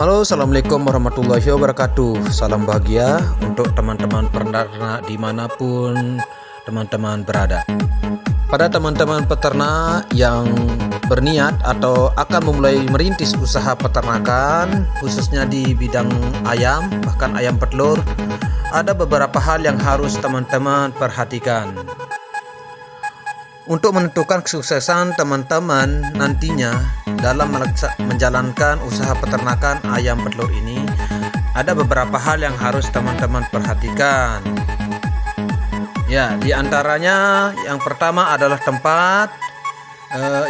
Halo, assalamualaikum warahmatullahi wabarakatuh. Salam bahagia untuk teman-teman peternak dimanapun teman-teman berada. Pada teman-teman peternak yang berniat atau akan memulai merintis usaha peternakan, khususnya di bidang ayam, bahkan ayam petelur, ada beberapa hal yang harus teman-teman perhatikan. Untuk menentukan kesuksesan teman-teman nantinya dalam menjalankan usaha peternakan ayam petelur ini, ada beberapa hal yang harus teman-teman perhatikan. Ya, diantaranya yang pertama adalah tempat,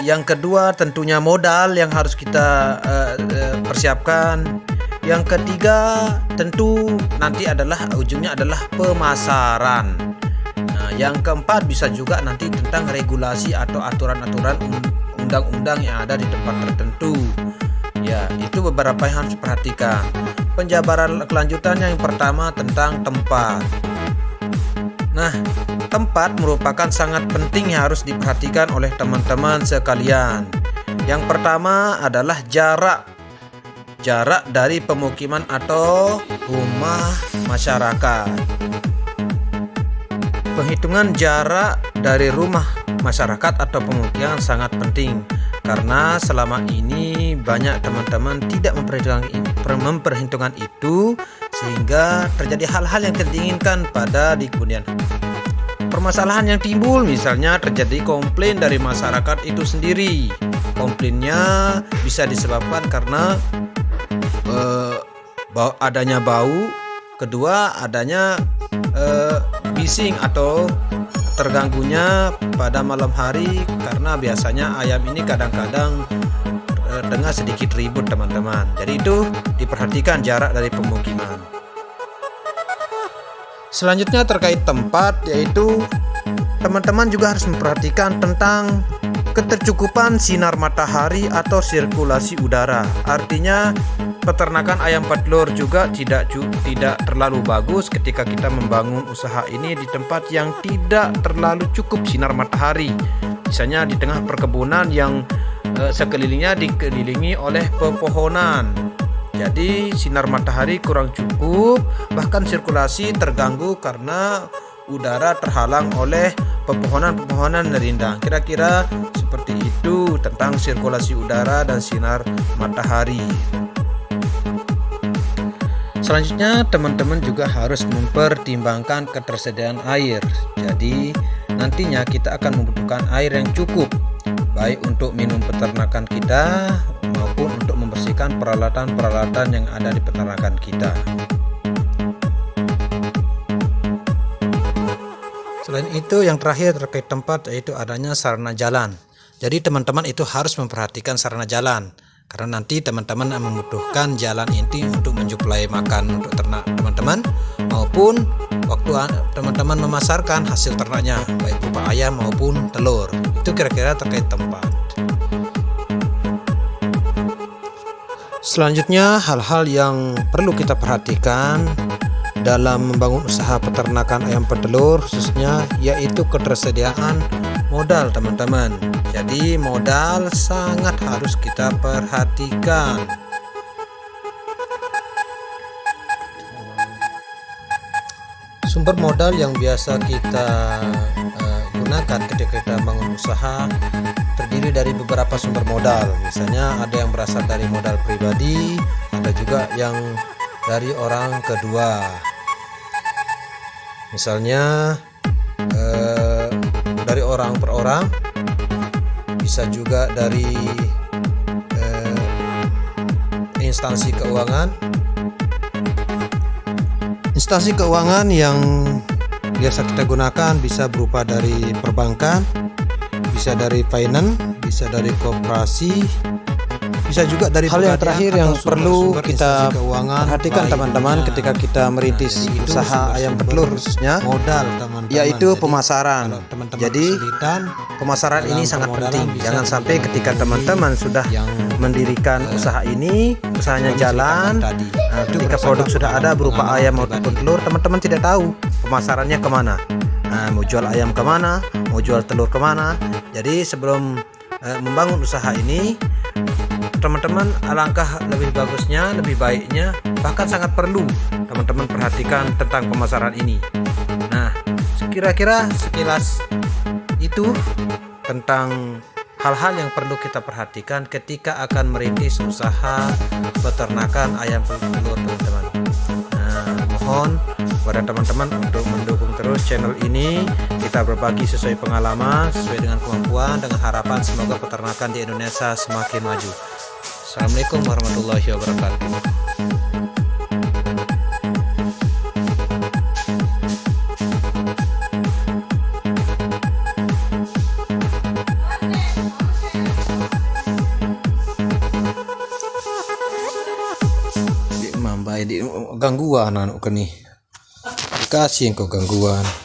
yang kedua tentunya modal yang harus kita persiapkan, yang ketiga tentu nanti ujungnya adalah pemasaran. Yang keempat bisa juga nanti tentang regulasi atau aturan-aturan undang-undang yang ada di tempat tertentu. Ya, itu beberapa yang harus diperhatikan. Penjabaran kelanjutannya yang pertama tentang tempat. Nah, tempat merupakan sangat penting yang harus diperhatikan oleh teman-teman sekalian. Yang pertama adalah jarak. Jarak dari pemukiman atau rumah masyarakat. Penghitungan jarak dari rumah masyarakat atau pemukiman sangat penting, karena selama ini banyak teman-teman tidak memperhitungkan itu, sehingga terjadi hal-hal yang tidak diinginkan pada di kemudian. Permasalahan yang timbul misalnya terjadi komplain dari masyarakat itu sendiri. Komplainnya bisa disebabkan karena adanya bau, kedua adanya bising atau terganggunya pada malam hari, karena biasanya ayam ini kadang-kadang dengar sedikit ribut teman-teman. Jadi itu diperhatikan jarak dari pemukiman. Selanjutnya terkait tempat, yaitu teman-teman juga harus memperhatikan tentang ketercukupan sinar matahari atau sirkulasi udara. Artinya peternakan ayam petelur juga tidak terlalu bagus ketika kita membangun usaha ini di tempat yang tidak terlalu cukup sinar matahari. Misalnya di tengah perkebunan yang sekelilingnya dikelilingi oleh pepohonan. Jadi sinar matahari kurang cukup, bahkan sirkulasi terganggu karena udara terhalang oleh pepohonan-pepohonan rindang. Kira-kira seperti itu tentang sirkulasi udara dan sinar matahari. Selanjutnya teman-teman juga harus mempertimbangkan ketersediaan air. Jadi nantinya kita akan membutuhkan air yang cukup, baik untuk minum peternakan kita maupun untuk membersihkan peralatan-peralatan yang ada di peternakan kita. Selain itu, yang terakhir terkait tempat, yaitu adanya sarana jalan. Jadi teman-teman itu harus memperhatikan sarana jalan, karena nanti teman-teman membutuhkan jalan ini untuk mensuplai makan untuk ternak teman-teman, maupun waktu teman-teman memasarkan hasil ternaknya, baik berupa ayam maupun telur. Itu kira-kira terkait tempat. Selanjutnya, hal-hal yang perlu kita perhatikan dalam membangun usaha peternakan ayam petelur khususnya, yaitu ketersediaan modal teman-teman. Jadi modal sangat harus kita perhatikan. Sumber modal yang biasa kita gunakan ketika kita bangun usaha terdiri dari beberapa sumber modal. Misalnya ada yang berasal dari modal pribadi, ada juga yang dari orang kedua. Misalnya dari orang per orang, bisa juga dari instansi keuangan. Instansi keuangan yang biasa kita gunakan bisa berupa dari perbankan, bisa dari finance, bisa dari koperasi, bisa juga dari hal yang terakhir yang perlu kita perhatikan teman-teman ketika kita merintis usaha ayam petelur khususnya, modal teman-teman, yaitu pemasaran. Jadi pemasaran ini sangat penting. Jangan sampai ketika teman-teman sudah mendirikan usaha ini, usahanya jalan, ketika produk sudah ada berupa ayam maupun telur, teman-teman tidak tahu pemasarannya kemana. Mau jual ayam kemana, mau jual telur kemana. Jadi sebelum membangun usaha ini, teman-teman, alangkah lebih bagusnya, lebih baiknya, bahkan sangat perlu teman-teman perhatikan tentang pemasaran ini. Nah, kira-kira sekilas itu tentang hal-hal yang perlu kita perhatikan ketika akan merintis usaha peternakan ayam pelur, teman-teman. Nah, mohon kepada teman-teman untuk mendukung terus channel ini. Kita berbagi sesuai pengalaman, sesuai dengan kemampuan, dengan harapan semoga peternakan di Indonesia semakin maju. Assalamualaikum warahmatullahi wabarakatuh. Di mambai di gangguan anak nih. Kasih engkau gangguan.